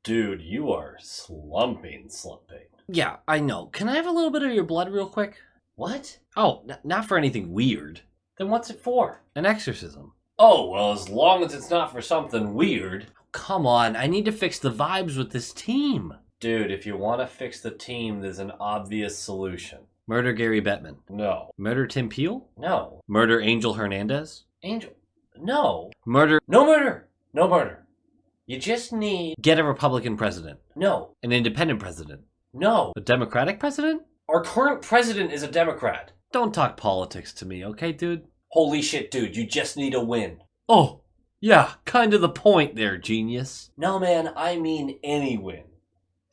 Dude, you are slumping. Yeah, I know. Can I have a little bit of your blood real quick? What? Oh, not for anything weird. Then what's it for? An exorcism. Oh, well, as long as it's not for something weird. Come on, I need to fix the vibes with this team. Dude, if you want to fix the team, there's an obvious solution. Murder Gary Bettman. No. Murder Tim Peel? No. Murder Angel Hernandez? Angel. No. Murder... No murder. No murder. You just need... Get a Republican president. No. An independent president. No. A Democratic president? Our current president is a Democrat. Don't talk politics to me, okay, dude? Holy shit, dude. You just need a win. Oh, yeah, kind of the point there, genius. No, man, I mean any win.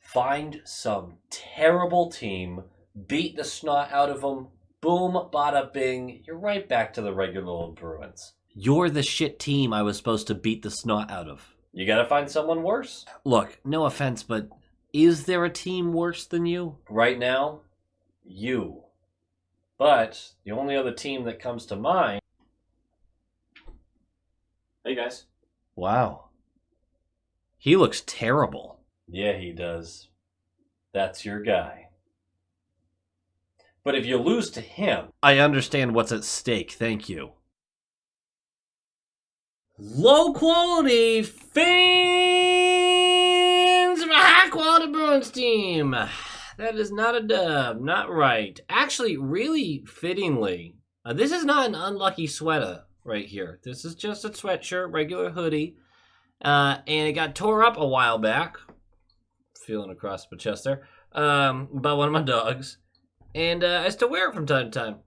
Find some terrible team, beat the snot out of them, boom, bada bing, you're right back to the regular old Bruins. You're the shit team I was supposed to beat the snot out of. You gotta find someone worse. Look, no offense, but is there a team worse than you? Right now, you. But the only other team that comes to mind... Hey, guys. Wow. He looks terrible. Yeah, he does. That's your guy. But if you lose to him... I understand what's at stake, thank you. Low quality fans of a high quality Bruins team. That is not a dub, not right. Actually, really fittingly, this is not an unlucky sweater right here. This is just a sweatshirt, regular hoodie, and it got tore up a while back. Feeling across my chest there, by one of my dogs, and I still wear it from time to time.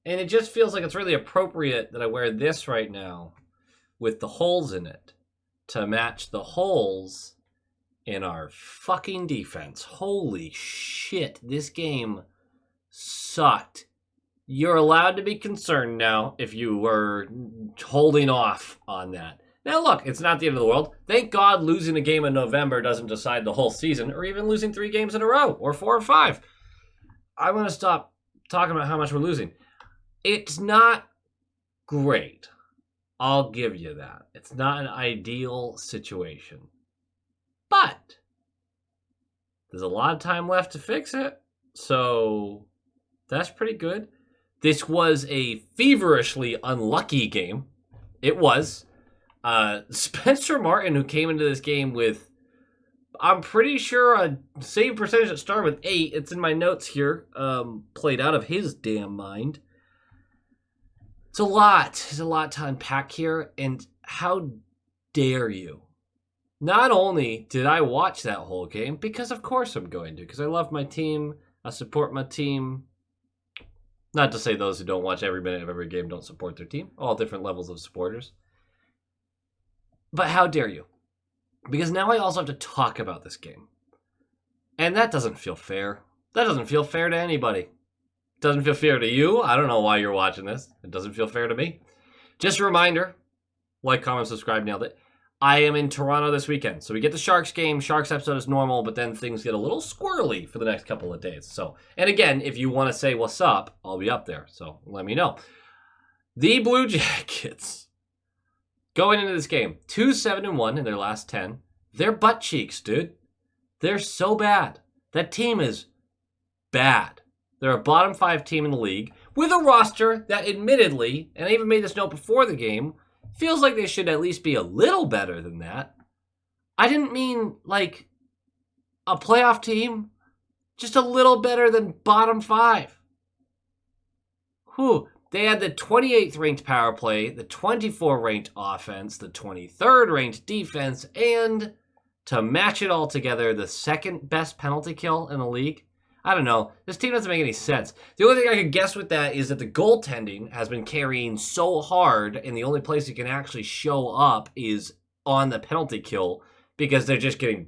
And it just feels like it's really appropriate that I wear this right now with the holes in it to match the holes in our fucking defense. Holy shit, this game sucked. You're allowed to be concerned now if you were holding off on that. Now look, it's not the end of the world. Thank God losing a game in November doesn't decide the whole season, or even losing 3 games in a row, or 4 or 5. I want to stop talking about how much we're losing. It's not great. I'll give you that. It's not an ideal situation. But there's a lot of time left to fix it. So that's pretty good. This was a feverishly unlucky game. It was. Spencer Martin, who came into this game with, I'm pretty sure, a save percentage that started with 8. It's in my notes here. Played out of his damn mind. It's a lot. There's a lot to unpack here. And how dare you? Not only did I watch that whole game, because of course I'm going to, because I love my team. I support my team. Not to say those who don't watch every minute of every game don't support their team. All different levels of supporters. But how dare you? Because now I also have to talk about this game. And that doesn't feel fair. That doesn't feel fair to anybody. Doesn't feel fair to you. I don't know why you're watching this. It doesn't feel fair to me. Just a reminder, like, comment, subscribe, nailed it. I am in Toronto this weekend. So we get the Sharks game. Sharks episode is normal, but then things get a little squirrely for the next couple of days. So, and again, if you want to say what's up, I'll be up there. So let me know. The Blue Jackets, going into this game, 2-7-1 in their last 10. They're butt cheeks, dude. They're so bad. That team is bad. They're a bottom 5 team in the league with a roster that admittedly, and I even made this note before the game, feels like they should at least be a little better than that. I didn't mean like a playoff team, just a little better than bottom 5. Whew. They had the 28th ranked power play, the 24th ranked offense, the 23rd ranked defense, and to match it all together, the second best penalty kill in the league. I don't know. This team doesn't make any sense. The only thing I could guess with that is that the goaltending has been carrying so hard, and the only place it can actually show up is on the penalty kill because they're just getting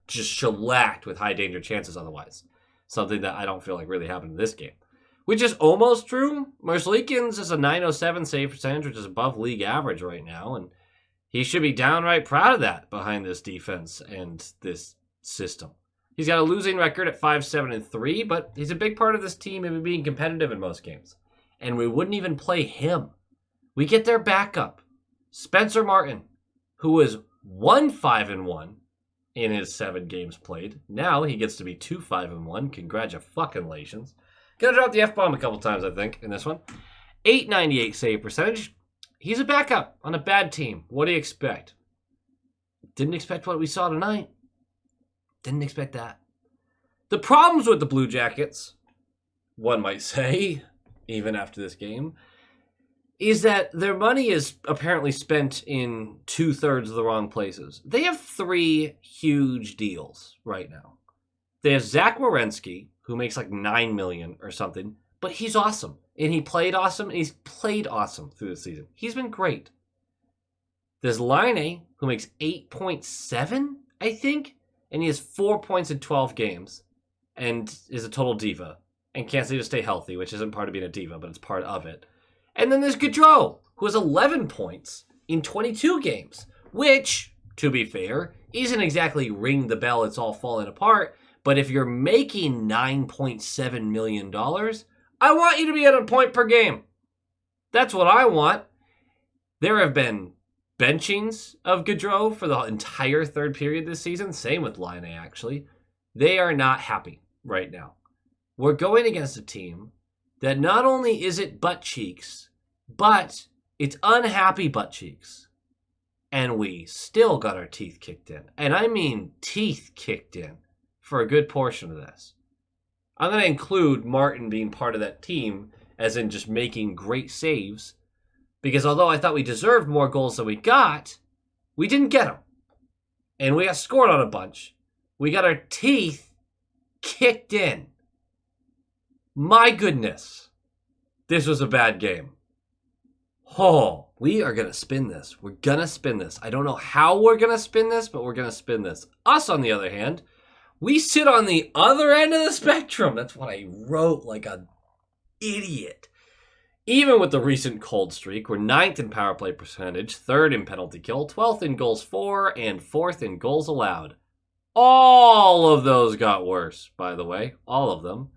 shellacked with high danger chances otherwise. Something that I don't feel like really happened in this game. Which is almost true. Merzlikins is a .907 save percentage, which is above league average right now, and he should be downright proud of that behind this defense and this system. He's got a losing record at 5-7-3, but he's a big part of this team and being competitive in most games. And we wouldn't even play him. We get their backup, Spencer Martin, who was 1-5-1 in his 7 games played. Now he gets to be 2-5-1. Congratulations. Gonna drop the F-bomb a couple times, I think, in this one. 898 save percentage. He's a backup on a bad team. What do you expect? Didn't expect what we saw tonight. Didn't expect that. The problems with the Blue Jackets, one might say, even after this game, is that their money is apparently spent in 2/3 of the wrong places. They have 3 huge deals right now. They have Zach Werenski, who makes like $9 million or something, but he's awesome. And he played awesome, and he's played awesome through the season. He's been great. There's Laine, who makes 8.7, I think, and he has 4 points in 12 games, and is a total diva, and can't seem to stay healthy, which isn't part of being a diva, but it's part of it. And then there's Gaudreau, who has 11 points in 22 games, which, to be fair, isn't exactly ring the bell, it's all falling apart, but if you're making $9.7 million, I want you to be at a point per game. That's what I want. There have been benchings of Gaudreau for the entire third period this season. Same with Laine, actually. They are not happy right now. We're going against a team that not only is it butt cheeks, but it's unhappy butt cheeks. And we still got our teeth kicked in. And I mean teeth kicked in for a good portion of this. I'm going to include Martin being part of that team, as in just making great saves, because although I thought we deserved more goals than we didn't get them. And we got scored on a bunch. We got our teeth kicked in. My goodness. This was a bad game. Oh, we are going to spin this. We're going to spin this. I don't know how we're going to spin this, but we're going to spin this. Us, on the other hand, we sit on the other end of the spectrum. That's what I wrote like an idiot. Even with the recent cold streak, we're 9th in power play percentage, 3rd in penalty kill, 12th in goals for, and 4th in goals allowed. All of those got worse, by the way. All of them.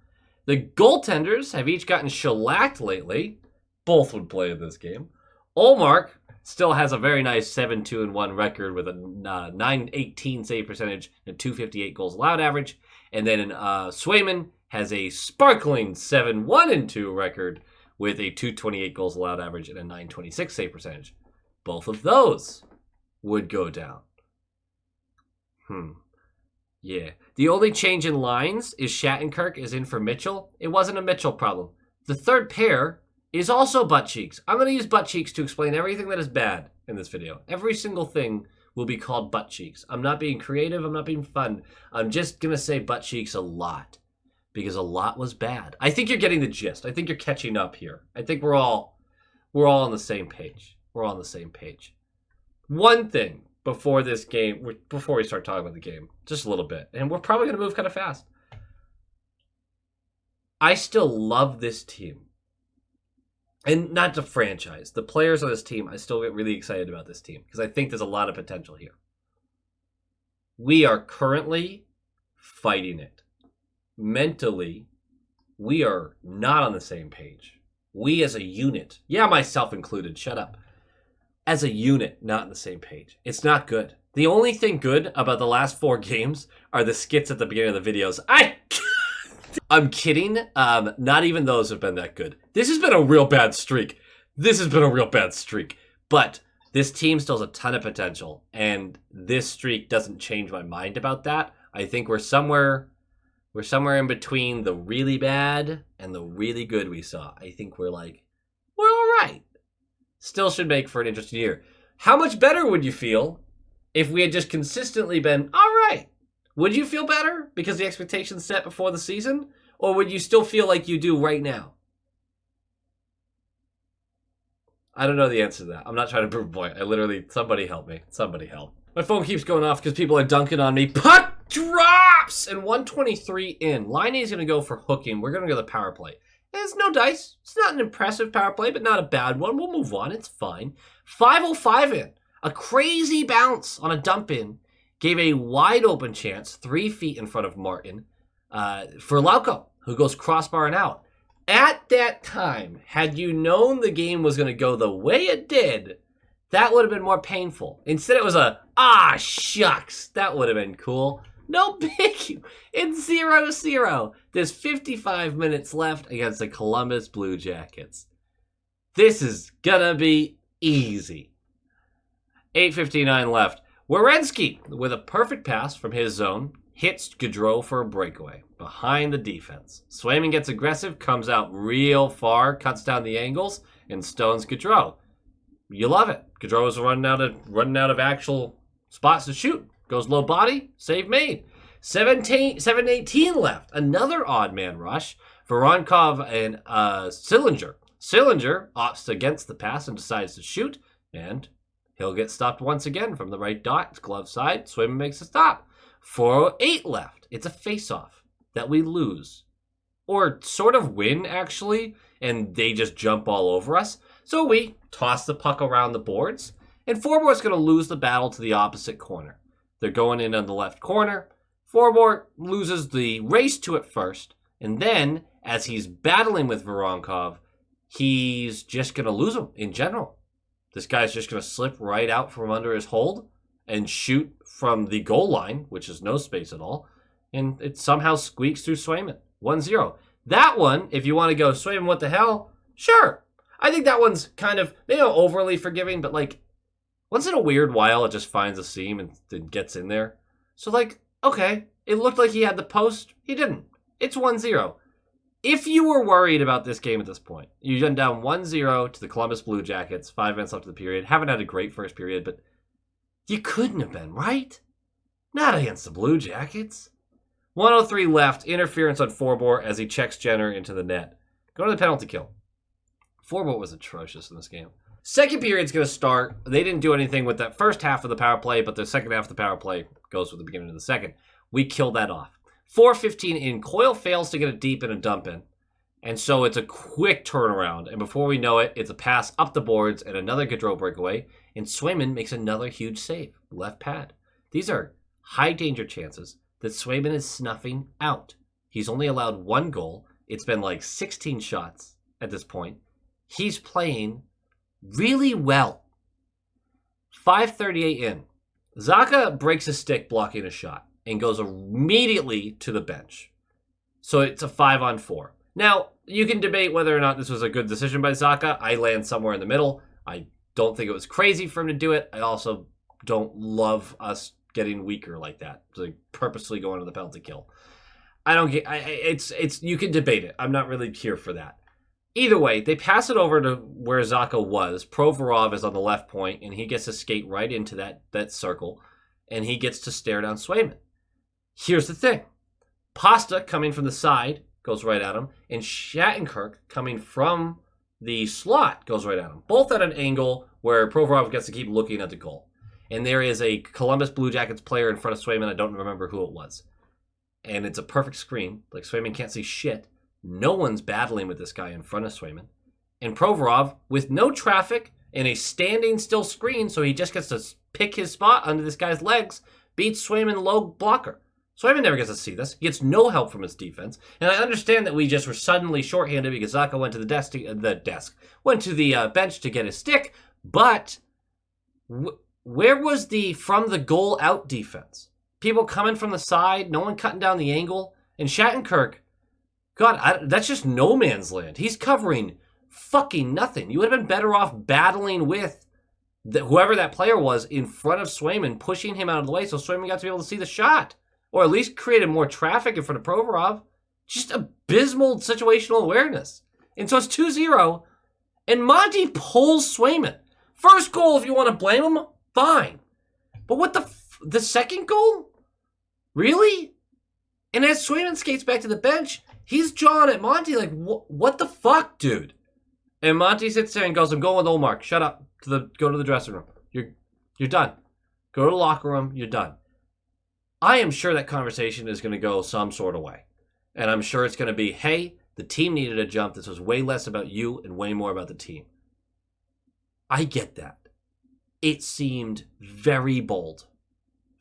The goaltenders have each gotten shellacked lately. Both would play in this game. Ullmark still has a very nice 7-2-1 record with a 918 save percentage and 258 goals allowed average. And then Swayman has a sparkling 7-1-2 record with a 228 goals allowed average and a 926 save percentage. Both of those would go down. Yeah. The only change in lines is Shattenkirk is in for Mitchell. It wasn't a Mitchell problem. The third pair is also butt cheeks. I'm going to use butt cheeks to explain everything that is bad in this video. Every single thing will be called butt cheeks. I'm not being creative. I'm not being fun. I'm just going to say butt cheeks a lot because a lot was bad. I think you're getting the gist. I think you're catching up here. I think we're all on the same page. We're all on the same page. One thing before this game, before we start talking about the game, just a little bit, and we're probably going to move kind of fast. I still love this team. And not the franchise. The players on this team, I still get really excited about this team because I think there's a lot of potential here. We are currently fighting it. Mentally, we are not on the same page. We as a unit, yeah, myself included, shut up. As a unit, not on the same page. It's not good. The only thing good about the last 4 games are the skits at the beginning of the videos. I'm kidding. Not even those have been that good. This has been a real bad streak. But this team still has a ton of potential, and this streak doesn't change my mind about that. I think we're somewhere in between the really bad and the really good we saw. I think we're all right. Still should make for an interesting year. How much better would you feel if we had just consistently been all right? Would you feel better because the expectations set before the season? Or would you still feel like you do right now? I don't know the answer to that. I'm not trying to prove a point. Somebody help me. Somebody help. My phone keeps going off because people are dunking on me. Puck drops! And 123 in. Laine is going to go for hooking. We're going to go to the power play. There's no dice. It's not an impressive power play, but not a bad one. We'll move on. It's fine. 5:05 in. A crazy bounce on a dump in. Gave a wide open chance, 3 feet in front of Martin, for Lauko, who goes crossbar and out. At that time, had you known the game was going to go the way it did, That would have been more painful. Instead, it was shucks. That would have been cool. No big. It's 0-0. There's 55 minutes left against the Columbus Blue Jackets. This is gonna be easy. 8:59 left. Werenski, with a perfect pass from his zone, hits Gaudreau for a breakaway behind the defense. Swayman gets aggressive, comes out real far, cuts down the angles, and stones Gaudreau. You love it. Gaudreau is running out of actual spots to shoot. Goes low body, save made. 7:18 left. Another odd man rush. Voronkov and Sillinger. Sillinger opts against the pass and decides to shoot, and he'll get stopped once again from the right dot, glove side. Swayman makes a stop. 4:08 left. It's a face-off that we lose. Or sort of win, actually, and they just jump all over us. So we toss the puck around the boards, and Forbor's going to lose the battle to the opposite corner. They're going in on the left corner. Forbor loses the race to it first, and then, as he's battling with Voronkov, he's just going to lose him in general. This guy's just going to slip right out from under his hold and shoot from the goal line, which is no space at all, and it somehow squeaks through Swayman. 1-0. That one, if you want to go, Swayman, what the hell? Sure. I think that one's kind of, overly forgiving, but once in a weird while, it just finds a seam and then gets in there. So okay, it looked like he had the post. He didn't. It's 1-0. If you were worried about this game at this point, you've done down 1-0 to the Columbus Blue Jackets, 5 minutes left of the period. Haven't had a great first period, but you couldn't have been, right? Not against the Blue Jackets. 1:03 left. Interference on Forbor as he checks Jenner into the net. Go to the penalty kill. Forbor was atrocious in this game. Second period's going to start. They didn't do anything with that first half of the power play, but the second half of the power play goes with the beginning of the second. We kill that off. 4:15 in. Coyle fails to get it deep in a dump in. And so it's a quick turnaround. And before we know it, it's a pass up the boards and another Gaudreau breakaway. And Swayman makes another huge save. Left pad. These are high danger chances that Swayman is snuffing out. He's only allowed one goal. It's been 16 shots at this point. He's playing really well. 5:38 in. Zacha breaks a stick blocking a shot and goes immediately to the bench. So it's a 5-on-4. Now, you can debate whether or not this was a good decision by Zacha. I land somewhere in the middle. I don't think it was crazy for him to do it. I also don't love us getting weaker like that. Purposely going to the penalty kill. I don't get it's you can debate it. I'm not really here for that. Either way, they pass it over to where Zacha was. Provorov is on the left point, and he gets to skate right into that circle, and he gets to stare down Swayman. Here's the thing. Pasta, coming from the side, goes right at him, and Shattenkirk, coming from the slot, goes right at him. Both at an angle where Provorov gets to keep looking at the goal. And there is a Columbus Blue Jackets player in front of Swayman. I don't remember who it was. And it's a perfect screen. Swayman can't see shit. No one's battling with this guy in front of Swayman. And Provorov, with no traffic and a standing still screen, so he just gets to pick his spot under this guy's legs, beats Swayman low blocker. Swayman never gets to see this. He gets no help from his defense. And I understand that we just were suddenly shorthanded because Zacha went to went to the bench to get his stick. But where was the from the goal out defense? People coming from the side, no one cutting down the angle. And Shattenkirk, God, that's just no man's land. He's covering fucking nothing. You would have been better off battling with whoever that player was in front of Swayman, pushing him out of the way so Swayman got to be able to see the shot. Or at least created more traffic in front of Provorov. Just abysmal situational awareness. And so it's 2-0. And Monty pulls Swayman. First goal, if you want to blame him, fine. But what the second goal? Really? And as Swayman skates back to the bench, he's jawing at Monty what the fuck, dude? And Monty sits there and goes, I'm going with Olmark. Shut up. Go to the dressing room. You're done. Go to the locker room. You're done. I am sure that conversation is going to go some sort of way. And I'm sure it's going to be, hey, the team needed a jump. This was way less about you and way more about the team. I get that. It seemed very bold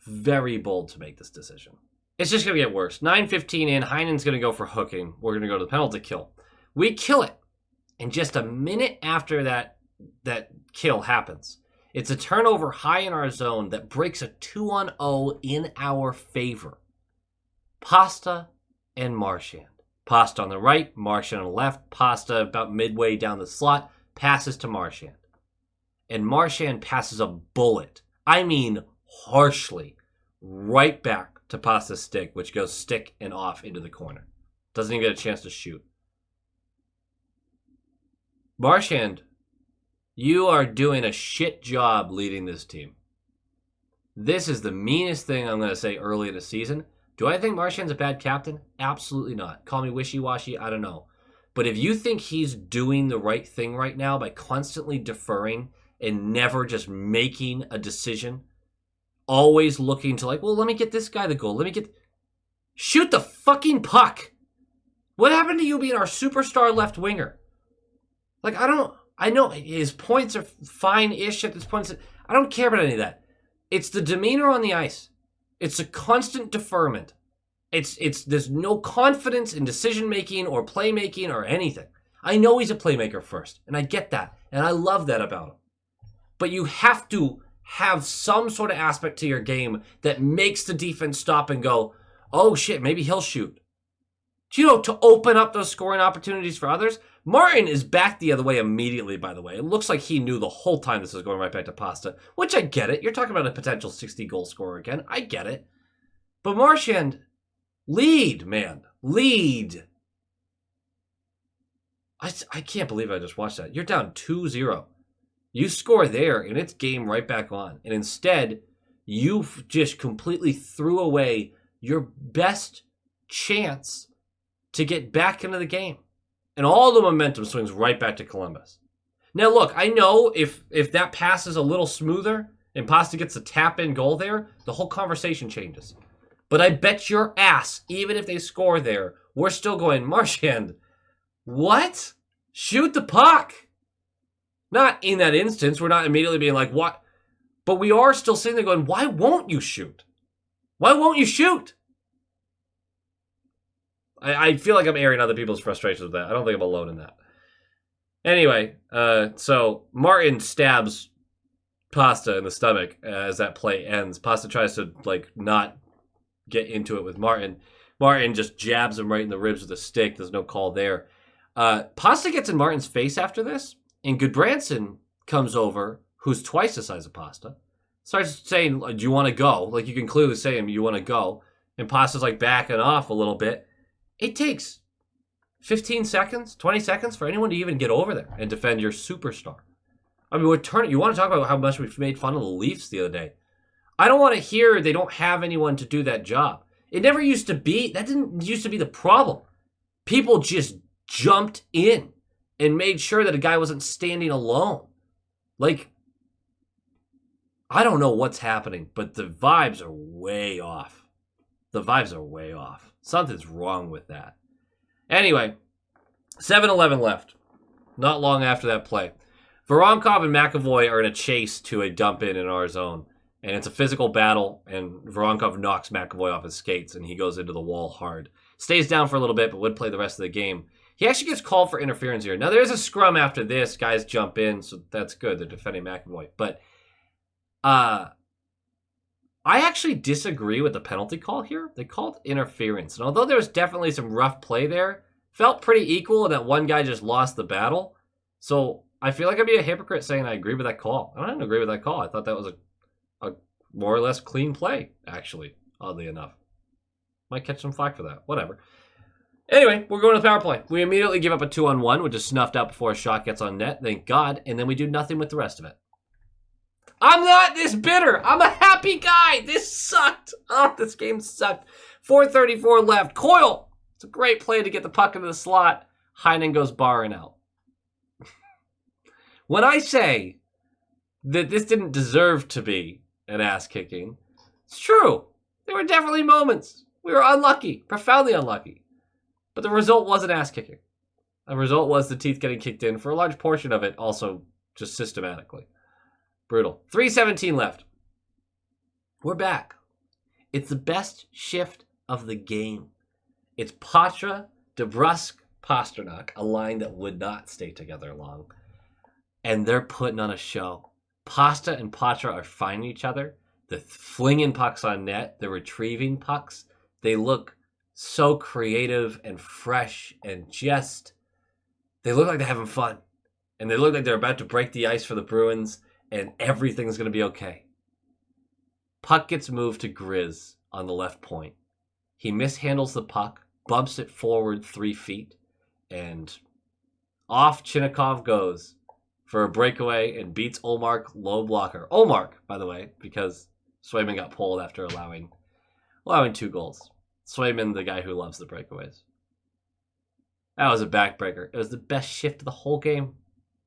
to make this decision. It's just going to get worse. 9:15 in, Heinen's going to go for hooking. We're going to go to the penalty kill. We kill it. And just a minute after that kill happens, It's a turnover high in our zone that breaks a 2-on-0 in our favor. Pasta and Marchand. Pasta on the right, Marchand on the left. Pasta about midway down the slot, passes to Marchand. And Marchand passes a bullet. I mean harshly. Right back to Pasta's stick, which goes stick and off into the corner. Doesn't even get a chance to shoot. Marchand, you are doing a shit job leading this team. This is the meanest thing I'm going to say early in the season. Do I think Marchand's a bad captain? Absolutely not. Call me wishy-washy, I don't know. But if you think he's doing the right thing right now by constantly deferring and never just making a decision, always looking to like, well, let me get this guy the goal. Shoot the fucking puck. What happened to you being our superstar left winger? Like, I know his points are fine-ish at this point. I don't care about any of that. It's the demeanor on the ice. It's a constant deferment. There's no confidence in decision-making or playmaking or anything. I know he's a playmaker first, and I get that, and I love that about him. But you have to have some sort of aspect to your game that makes the defense stop and go, oh shit, maybe he'll shoot. To open up those scoring opportunities for others. Martin is back the other way immediately, by the way. It looks like he knew the whole time this was going right back to Pasta, which I get it. You're talking about a potential 60-goal scorer again. I get it. But Marchand, lead, man. Lead. I can't believe I just watched that. You're down 2-0. You score there, and it's game right back on. And instead, you just completely threw away your best chance to get back into the game. And all the momentum swings right back to Columbus. Now, look, I know if that pass is a little smoother and Pasta gets a tap-in goal there, the whole conversation changes. But I bet your ass, even if they score there, we're still going, Marchand, what? Shoot the puck. Not in that instance. We're not immediately being like, what? But we are still sitting there going, why won't you shoot? Why won't you shoot? I feel like I'm airing other people's frustrations with that. I don't think I'm alone in that. Anyway, so Martin stabs Pasta in the stomach as that play ends. Pasta tries to, not get into it with Martin. Martin just jabs him right in the ribs with a stick. There's no call there. Pasta gets in Martin's face after this, and Goodbranson comes over, who's twice the size of Pasta, starts saying, do you want to go? You can clearly say him, you want to go. And Pasta's backing off a little bit. It takes 15 seconds, 20 seconds for anyone to even get over there and defend your superstar. I mean, you want to talk about how much we've made fun of the Leafs the other day. I don't want to hear they don't have anyone to do that job. It never used to be. That didn't used to be the problem. People just jumped in and made sure that a guy wasn't standing alone. I don't know what's happening, but the vibes are way off. Something's wrong with that. Anyway, 7-11 left. Not long after that play. Voronkov and McAvoy are in a chase to a dump in our zone. And it's a physical battle, and Voronkov knocks McAvoy off his skates, and he goes into the wall hard. Stays down for a little bit, but would play the rest of the game. He actually gets called for interference here. Now, there's a scrum after this. Guys jump in, so that's good. They're defending McAvoy. But I actually disagree with the penalty call here. They called interference. And although there was definitely some rough play there, felt pretty equal, and that one guy just lost the battle. So I feel like I'd be a hypocrite saying I agree with that call. I don't agree with that call. I thought that was a more or less clean play, actually, oddly enough. Might catch some flack for that. Whatever. Anyway, we're going to the power play. We immediately give up a 2-on-1, which is snuffed out before a shot gets on net. Thank God. And then we do nothing with the rest of it. I'm not this bitter. I'm a happy guy. This sucked. Oh, this game sucked. 4:34 left. Coyle. It's a great play to get the puck into the slot. Heinen goes barring out. When I say that this didn't deserve to be an ass kicking, it's true. There were definitely moments. We were unlucky, profoundly unlucky. But the result wasn't ass kicking. The result was the teeth getting kicked in for a large portion of it, also just systematically. Brutal. 3:17 left. We're back. It's the best shift of the game. It's Patra, DeBrusk, Pasternak, a line that would not stay together long. And they're putting on a show. Pasta and Patra are finding each other. They're flinging pucks on net. They're retrieving pucks. They look so creative and fresh and just... They look like they're having fun. And they look like they're about to break the ice for the Bruins and everything's going to be okay. Puck gets moved to Grizz on the left point. He mishandles the puck, bumps it forward 3 feet, and off Chinnikov goes for a breakaway and beats Olmark low blocker. Olmark, by the way, because Swayman got pulled after allowing 2 goals. Swayman, the guy who loves the breakaways. That was a backbreaker. It was the best shift of the whole game.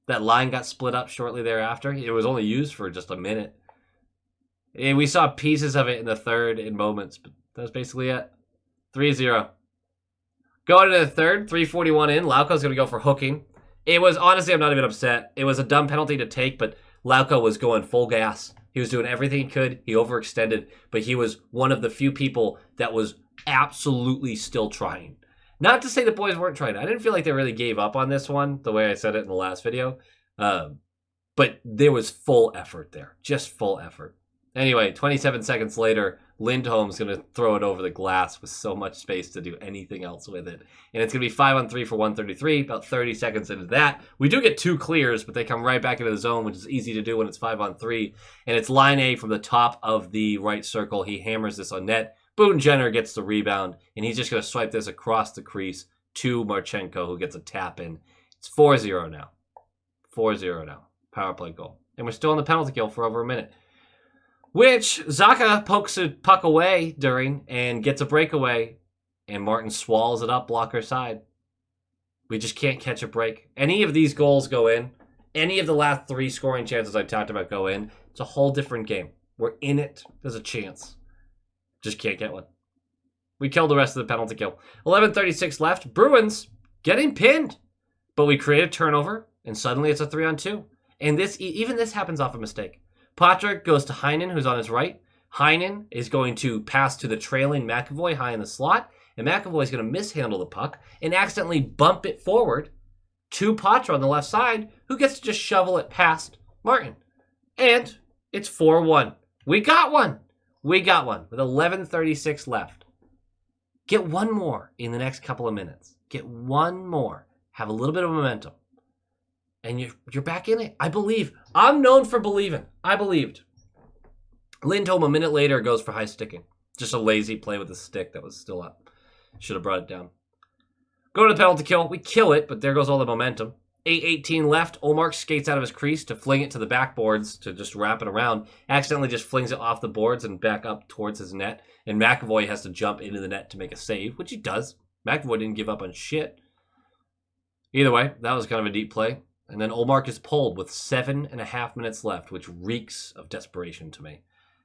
That line got split up shortly thereafter. It was only used for just a minute. And we saw pieces of it in the third in moments, but that was basically it. 3-0. Going into the third, 3:41 in, Lauko's going to go for hooking. It was, honestly, I'm not even upset. It was a dumb penalty to take, but Lauko was going full gas. He was doing everything he could. He overextended, but he was one of the few people that was absolutely still trying. Not to say the boys weren't trying. I didn't feel like they really gave up on this one, the way I said it in the last video. But there was full effort there. Just full effort. Anyway, 27 seconds later, Lindholm's going to throw it over the glass with so much space to do anything else with it. And it's going to be 5-on-3 for 133, about 30 seconds into that. We do get 2 clears, but they come right back into the zone, which is easy to do when it's 5-on-3. And it's line A from the top of the right circle. He hammers this on net. Boone Jenner gets the rebound, and he's just going to swipe this across the crease to Marchenko, who gets a tap in. It's 4-0 now. 4-0 now. Power play goal. And we're still on the penalty kill for over a minute. Which Zacha pokes a puck away during and gets a breakaway, and Martin swallows it up blocker side. We just can't catch a break. Any of these goals go in, any of the last 3 scoring chances I talked about go in, it's a whole different game. We're in it. There's a chance. Just can't get one. We killed the rest of the penalty kill. 11:36 left. Bruins getting pinned. But we create a turnover, and suddenly it's a 3-on-2. And even this happens off a mistake. Patrick goes to Heinen, who's on his right. Heinen is going to pass to the trailing McAvoy high in the slot, and McAvoy is going to mishandle the puck and accidentally bump it forward to Patra on the left side, who gets to just shovel it past Martin. And it's 4-1. We got one. We got one with 11:36 left. Get one more in the next couple of minutes. Get one more. Have a little bit of momentum. And you're back in it. I believe. I'm known for believing. I believed. Lindholm a minute later goes for high sticking. Just a lazy play with the stick that was still up. Should have brought it down. Go to the penalty kill. We kill it, but there goes all the momentum. 8:18 left. Olmark skates out of his crease to fling it to the backboards to just wrap it around. Accidentally just flings it off the boards and back up towards his net. And McAvoy has to jump into the net to make a save, which he does. McAvoy didn't give up on shit. Either way, that was kind of a deep play. And then Olmark is pulled with 7.5 minutes left, which reeks of desperation to me.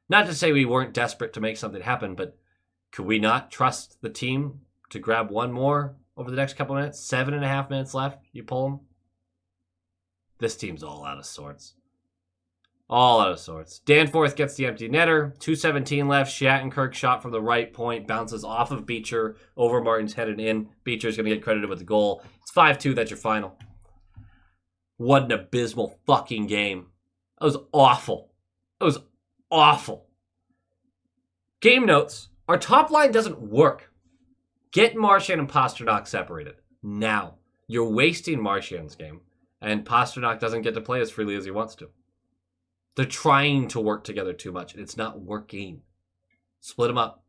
Not to say we weren't desperate to make something happen, but could we not trust the team to grab one more over the next couple of minutes? 7.5 minutes left, you pull them? This team's all out of sorts. All out of sorts. Danforth gets the empty netter. 2:17 left. Shattenkirk shot from the right point. Bounces off of Beecher over Martin's head and in. Beecher's going to get credited with the goal. It's 5-2. That's your final. What an abysmal fucking game. It was awful. It was awful. Game notes. Our top line doesn't work. Get Marchand and Pastrnak separated. Now. You're wasting Marchand's game. And Pastrnak doesn't get to play as freely as he wants to. They're trying to work together too much, and it's not working. Split them up.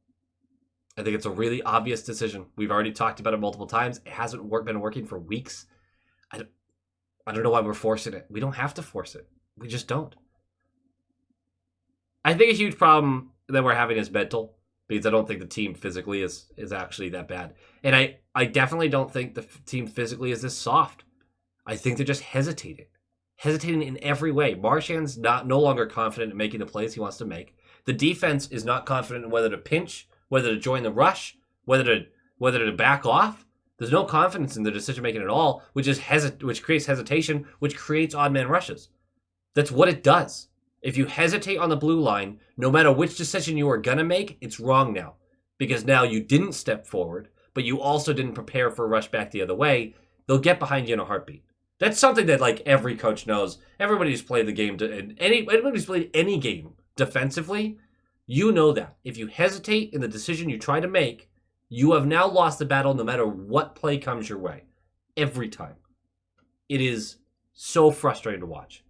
I think it's a really obvious decision. We've already talked about it multiple times. It hasn't been working for weeks. I don't know why we're forcing it. We don't have to force it. We just don't. I think a huge problem that we're having is mental, because I don't think the team physically is actually that bad. And I definitely don't think the team physically is this soft. I think they're just hesitating. Hesitating in every way. Marchand's no longer confident in making the plays he wants to make. The defense is not confident in whether to pinch, whether to join the rush, whether to back off. There's no confidence in their decision making at all, which creates hesitation, which creates odd man rushes. That's what it does. If you hesitate on the blue line, no matter which decision you are gonna make, it's wrong now. Because now you didn't step forward, but you also didn't prepare for a rush back the other way. They'll get behind you in a heartbeat. That's something that like every coach knows. Everybody who's played the game, anybody who's played any game defensively, you know that. If you hesitate in the decision you try to make, you have now lost the battle no matter what play comes your way. Every time. It is so frustrating to watch.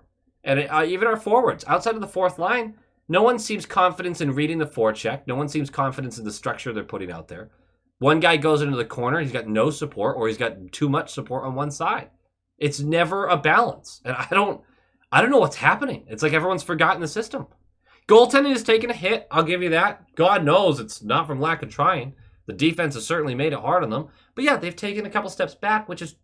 And even our forwards, outside of the fourth line, no one seems confident in reading the forecheck. No one seems confident in the structure they're putting out there. One guy goes into the corner, he's got no support, or he's got too much support on one side. It's never a balance. And I don't know what's happening. It's like everyone's forgotten the system. Goaltending has taken a hit. I'll give you that. God knows it's not from lack of trying. The defense has certainly made it hard on them. But yeah, they've taken a couple steps back, which is,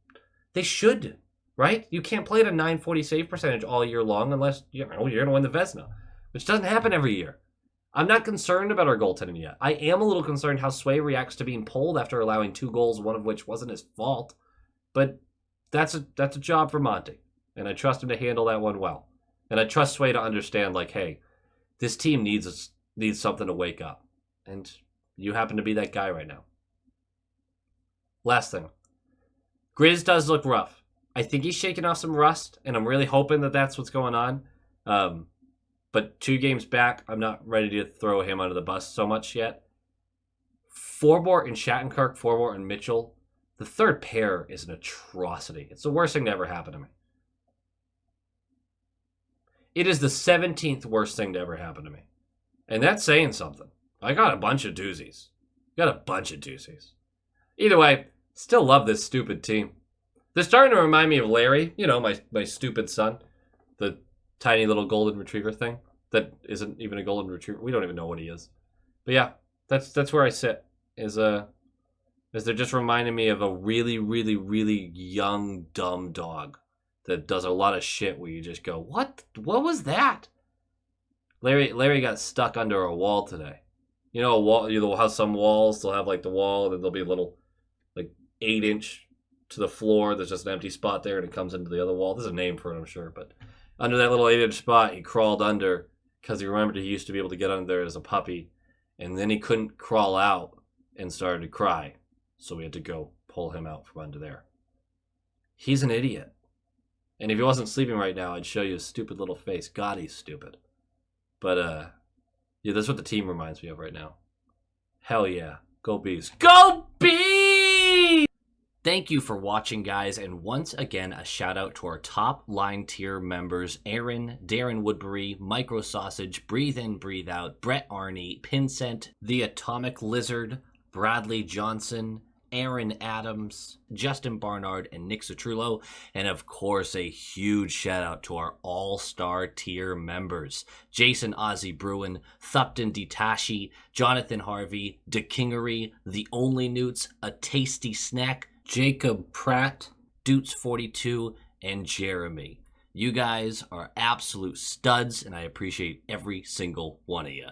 they should, right? You can't play at a .940 save percentage all year long unless you're going to win the Vezina, which doesn't happen every year. I'm not concerned about our goaltending yet. I am a little concerned how Sway reacts to being pulled after allowing 2 goals, one of which wasn't his fault. But that's a job for Monty, and I trust him to handle that one well. And I trust Sway to understand, like, hey, this team needs something to wake up, and you happen to be that guy right now. Last thing, Grizz does look rough. I think he's shaking off some rust, and I'm really hoping that that's what's going on. But 2 games back, I'm not ready to throw him under the bus so much yet. Forbort and Shattenkirk, Forbort and Mitchell, the third pair is an atrocity. It's the worst thing to ever happen to me. It is the 17th worst thing to ever happen to me. And that's saying something. I got a bunch of doozies. Either way, still love this stupid team. They're starting to remind me of Larry, my stupid son. The tiny little golden retriever thing that isn't even a golden retriever. We don't even know what he is. But yeah, that's where I sit. Is they're just reminding me of a really, really, really young, dumb dog that does a lot of shit where you just go, what was that? Larry got stuck under a wall today. A wall, how some walls, they'll have like the wall, and then there'll be a little like 8-inch to the floor. There's just an empty spot there, and it comes into the other wall. There's a name for it, I'm sure. But under that little 8-inch spot, he crawled under because he remembered he used to be able to get under there as a puppy. And then he couldn't crawl out and started to cry. So we had to go pull him out from under there. He's an idiot. And if he wasn't sleeping right now, I'd show you his stupid little face. God, he's stupid. But, yeah, that's what the team reminds me of right now. Hell yeah. Go Bees. Go Bees! Thank you for watching, guys. And once again, a shout out to our top line tier members, Aaron, Darren Woodbury, Micro Sausage, Breathe In, Breathe Out, Brett Arney, Pincent, The Atomic Lizard, Bradley Johnson, Aaron Adams, Justin Barnard, and Nick Citrullo. And of course, a huge shout out to our all-star tier members, Jason Ozzy Bruin, Thupton Ditashi, Jonathan Harvey, DeKingery, The Only Newts, A Tasty Snack, Jacob Pratt, Doots42, and Jeremy. You guys are absolute studs, and I appreciate every single one of you.